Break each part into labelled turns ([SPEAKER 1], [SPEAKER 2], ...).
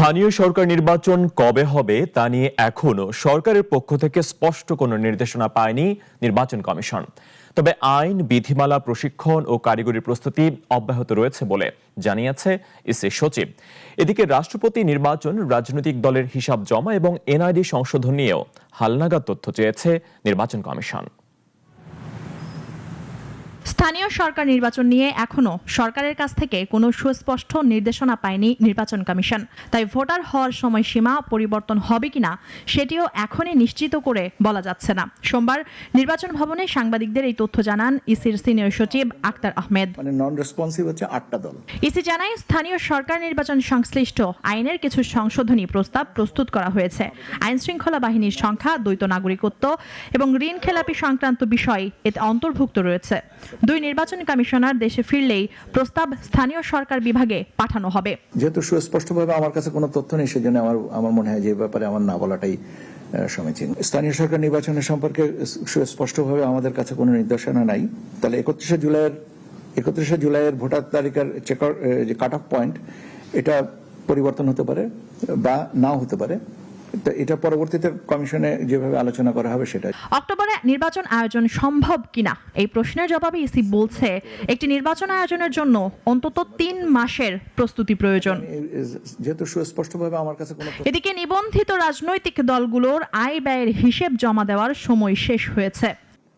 [SPEAKER 1] স্থানীয় সরকার নির্বাচন কবে হবে তা নিয়ে এখনো সরকারের পক্ষ থেকে স্পষ্ট কোনো নির্দেশনা পায়নি নির্বাচন কমিশন। তবে আইন, বিধিমালা, প্রশিক্ষণ ও কারিগরি প্রস্তুতি অব্যাহত রয়েছে বলে জানিয়েছে ইসি সচিব। এদিকে রাষ্ট্রপতি নির্বাচন, রাজনৈতিক দলের হিসাব জমা এবং এনআইডি সংশোধন নিয়েও হালনাগাদ তথ্য চেয়েছে নির্বাচন কমিশন।
[SPEAKER 2] স্থানীয় সরকার নির্বাচন নিয়ে এখনো সরকারের কাছ থেকে কোনো সুস্পষ্ট নির্দেশনা পায়নি নির্বাচন কমিশন। তাই ভোটার হওয়ার সময়সীমা পরিবর্তন হবে কিনা সেটিও এখনই নিশ্চিত করে বলা যাচ্ছে না। সোমবার নির্বাচন ভবনে সাংবাদিকদের এই তথ্য জানান ইসির সিনিয়র সচিব আক্তার আহমেদ।
[SPEAKER 3] নন রেসপন্সিভ হচ্ছে 8টা দল।
[SPEAKER 2] ইসি জানায়, স্থানীয় সরকার নির্বাচন সংশ্লিষ্ট আইনের কিছু সংশোধনী প্রস্তাব প্রস্তুত করা হয়েছে। আইন শৃঙ্খলা বাহিনীর সংখ্যা, দ্বৈত নাগরিকত্ব এবং ঋণ খেলাপি সংক্রান্ত বিষয় এতে অন্তর্ভুক্ত রয়েছে। দুই নির্বাচন কমিশনার দেশে ফিরলেই প্রস্তাব স্থানীয় সরকার বিভাগে পাঠানো হবে।
[SPEAKER 3] যেহেতু সুস্পষ্টভাবে আমার কাছে কোনো তথ্য নেই, সেজন্য আমার মনে হয় যে ব্যাপারে আমার না বলাটাই সমীচীন। স্থানীয় সরকার নির্বাচনের সম্পর্কে সুস্পষ্টভাবে আমাদের কাছে কোনো নির্দেশনা নাই। তাহলে 31শে জুলাইয়ের ভোটার তালিকার যে কাট অফ পয়েন্ট, এটা পরিবর্তন হতে পারে বা নাও হতে পারে। এটা পরবর্তীতে কমিশনে যেভাবে আলোচনা করা হবে সেটা।
[SPEAKER 2] অক্টোবরে নির্বাচন আয়োজন সম্ভব কিনা এই প্রশ্নের জবাবে ইসি বলছে, একটি নির্বাচন আয়োজনের জন্য অন্তত 3 মাসের প্রস্তুতি প্রয়োজন।
[SPEAKER 3] যেহেতু সুস্পষ্টভাবে আমার কাছে কোনো।
[SPEAKER 2] এদিকে নিবন্ধিত রাজনৈতিক দলগুলোর আয় ব্যয়ের হিসেব জমা দেওয়ার সময় শেষ হয়েছে।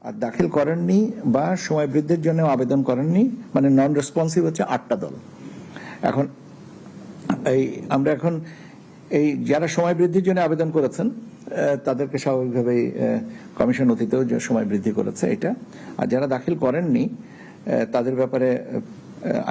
[SPEAKER 3] আর দাখিল করেননি বা সময় বৃদ্ধির জন্য আবেদন করেননি, মানে নন রেসপন্সিভ হচ্ছে 8টা দল। এখন আমরা এই যারা সময় বৃদ্ধির জন্য আবেদন করেছেন তাদেরকে স্বাভাবিকভাবেই কমিশন অতীতেও যে সময় বৃদ্ধি করেছে এটা। আর যারা দাখিল করেননি তাদের ব্যাপারে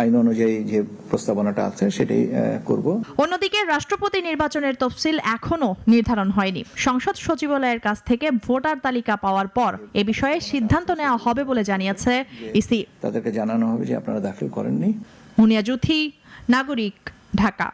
[SPEAKER 3] আইন অনুযায়ী যে প্রস্তাবনাটা আছে সেটাই করব।
[SPEAKER 2] অন্যদিকে রাষ্ট্রপতি নির্বাচনের তফসিল এখনো নির্ধারণ হয়নি। সংসদ সচিবালয়ের কাছ থেকে ভোটার তালিকা পাওয়ার পর এ বিষয়ে সিদ্ধান্ত নেওয়া হবে বলে জানিয়েছে ইসি।
[SPEAKER 3] তাদেরকে জানানো হবে যে আপনারা দাখিল করেননি।
[SPEAKER 2] মুনিয়া জুথি, নাগরিক, ঢাকা।